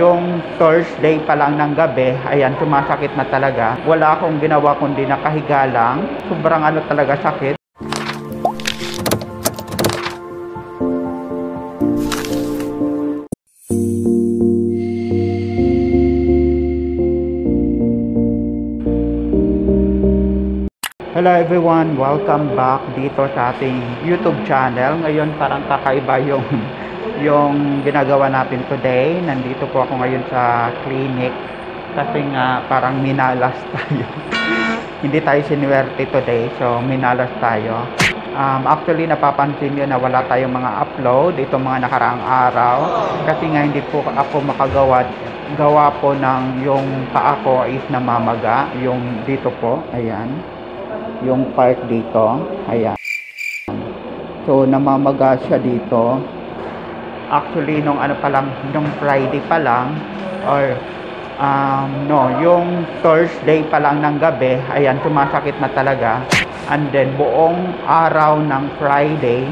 yung Thursday pa lang ng gabi, ayan, sumasakit na talaga. Wala akong ginawa kundi nakahiga lang. Sobrang ano talaga sakit. Hello everyone, welcome back dito sa ating YouTube channel. Ngayon parang kakaiba yung ginagawa natin today. Nandito po ako ngayon sa clinic kasi nga parang minalas tayo. Hindi tayo sinuwerte today, so minalas tayo. Actually napapansin nyo na wala tayong mga upload itong mga nakaraang araw kasi nga hindi po ako gawa po ng yung paa ko is namamaga, yung dito po, ayan. Yung part dito, ayan. So namamaga siya dito. Actually nung ano pa lang, nung Friday pa lang or yung Thursday pa lang ng gabi, ayan, sumasakit na talaga. And then buong araw ng Friday,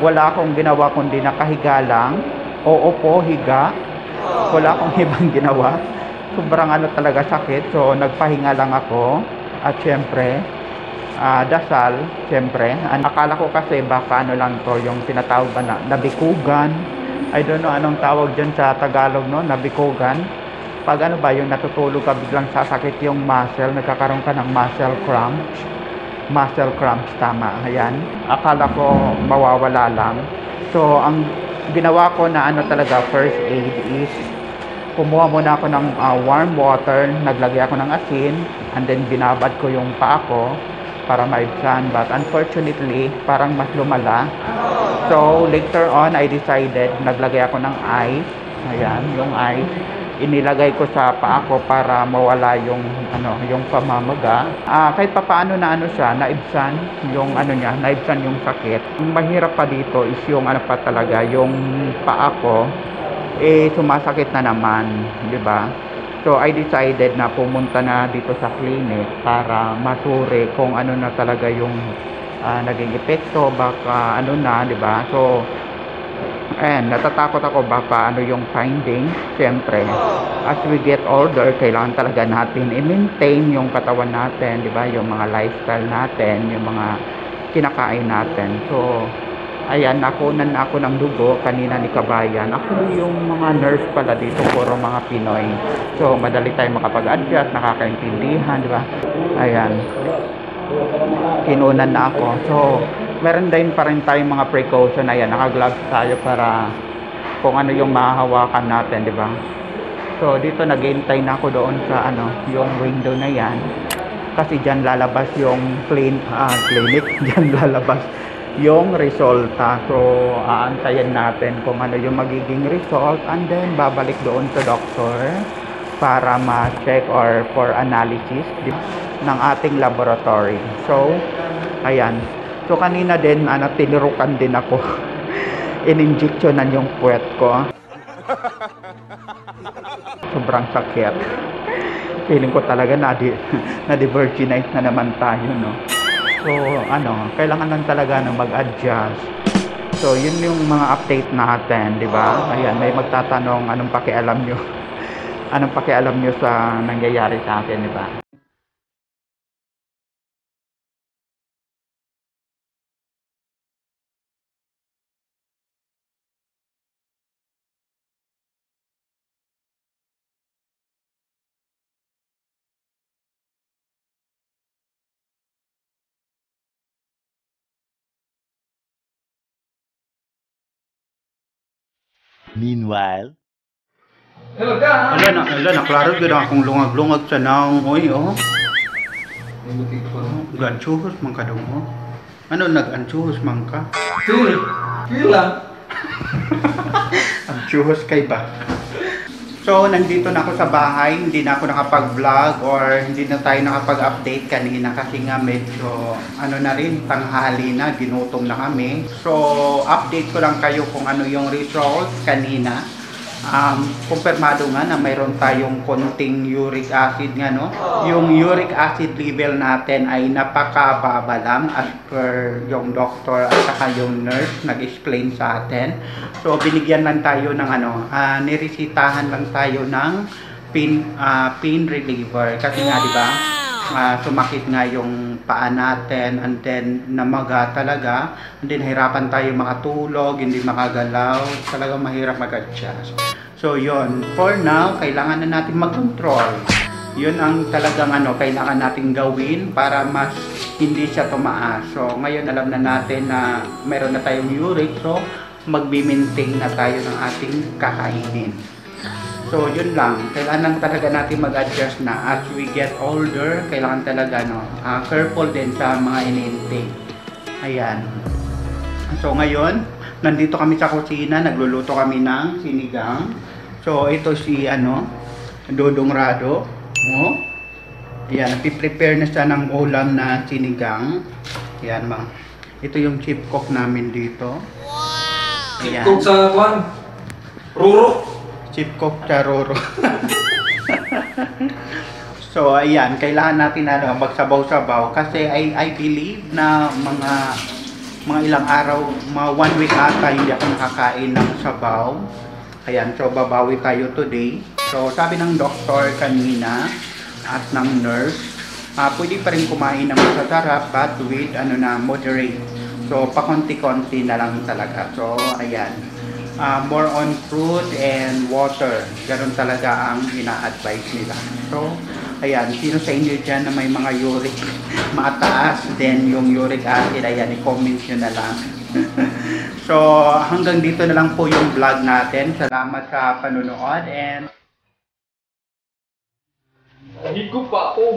wala akong ginawa kundi nakahiga lang. Oo po, higa. Wala akong ibang ginawa. Sobrang ano talaga sakit. So nagpahinga lang ako. At syempre dasal, siyempre. Akala ko kasi baka ano lang to, yung tinatawag ba na nabikugan. I don't know anong tawag dyan sa Tagalog, no? Nabikugan. Pag ano ba, yung natutulog ka biglang sasakit yung muscle, nagkakaroon ka ng muscle cramps. Muscle cramps, tama. Ayan. Akala ko mawawala lang. So, ang ginawa ko na ano talaga, first aid is kumuha muna ako ng warm water, naglagay ako ng asin, and then binabad ko yung paa ko para maibsan, but unfortunately parang mas lumala. So later on I decided, naglagay ako ng ice, ayan, yung ice inilagay ko sa paa ko para mawala yung ano, yung pamamaga. Kahit papaano na ano siya, naibsan yung ano niya, naibsan yung sakit. Ang mahirap pa dito is yung ano pa talaga, yung paa ko sumasakit na naman, di ba? So I decided na pumunta na dito sa clinic para masuri kung ano na talaga yung naging epekto, baka ano na, di ba? So ayan, natatakot ako baka ano yung finding. Siyempre, as we get older, kailangan talaga natin i-maintain yung katawan natin, di ba? Yung mga lifestyle natin, yung mga kinakain natin. So ayan, nakunan na ako ng dugo kanina ni Kabayan. Ako yung mga nurse pala dito, puro mga Pinoy. So, madali tayong makapag-adjust, nakakaintindihan, di ba? Ayan. Kinunan na ako. So, meron din pa rin tayong mga precaution. Ayan, naka-gloves tayo para kung ano yung mahahawakan natin, di ba? So, dito naghihintay na ako doon sa ano, yung window na yan. Kasi dyan lalabas yung clinic. Dyan lalabas yung resulta. So aantayin natin kung ano yung magiging result, and then babalik doon sa doctor para ma-check or for analysis ng ating laboratory. So ayan, so kanina din tinirukan din ako. In-injectionan yung puwet ko. Sobrang sakit. Feeling ko talaga na-divergenize na naman tayo, no? So, kailangan lang talaga mag-adjust. So, yun yung mga update natin, di ba? Ayan, may magtatanong, anong pakialam nyo? Anong pakialam nyo sa nangyayari sa akin, di ba? Meanwhile, Naklaro gud akong lungag-lungag sa naong, oy, oh. Ganchuhos man ka daw, oh. Ano nag-anchuhos man ka? Kila. Anchuhos kay ba? So, nandito na ako sa bahay, hindi na ako nakapag-vlog or hindi na tayo nakapag-update kanina kasi nga medyo na rin, tanghali na, ginutom na kami. So, update ko lang kayo kung ano yung result kanina. kumpirmado nga na mayroon tayong konting uric acid nga, no? Yung uric acid level natin ay napakababa lang as per yung doctor at saka yung nurse nag-explain sa atin. So binigyan lang tayo ng niresitahan lang tayo ng pain reliever kasi nga, di ba? Sumakit nga yung paa natin and then namaga talaga, and then hirapan tayo makatulog, hindi makagalaw, talagang mahirap mag-adjust. So yun, for now kailangan na natin mag-control. Yun ang talagang kailangan natin gawin para mas hindi siya tumaas. So ngayon alam na natin na meron na tayong uric, so magbi-maintain na tayo ng ating kakainin. So yun lang, kailangan talaga natin mag-adjust na as we get older, kailangan talaga careful din sa mga in-intake. Ayan. So ngayon, nandito kami sa kusina, nagluluto kami ng sinigang. So ito si Dodong Rado. Oh. Ayan, nagpi-prepare na siya ng ulam na sinigang. Ayan, ito yung chip cook namin dito. Chip cook sa kwan? Ruro? Chip cook charoro. So ayan, kailangan natin magsabaw-sabaw kasi I believe na mga ilang araw, mga 1 week ata hindi ako nakakain ng sabaw. Ayan, so babawi tayo today. So sabi ng doktor kanina at ng nurse, pwede pa rin kumain ng masasarap but with moderate. So pakonti-konti na lang talaga. So ayan. More on fruit and water. Ganun talaga ang ina-advise nila. So, ayan, sino sa inyo dyan na may mga uric mataas, then yung uric acid, ayan, i-comment nyo na lang. So, hanggang dito na lang po yung vlog natin. Salamat sa panunood and Higup pa ako.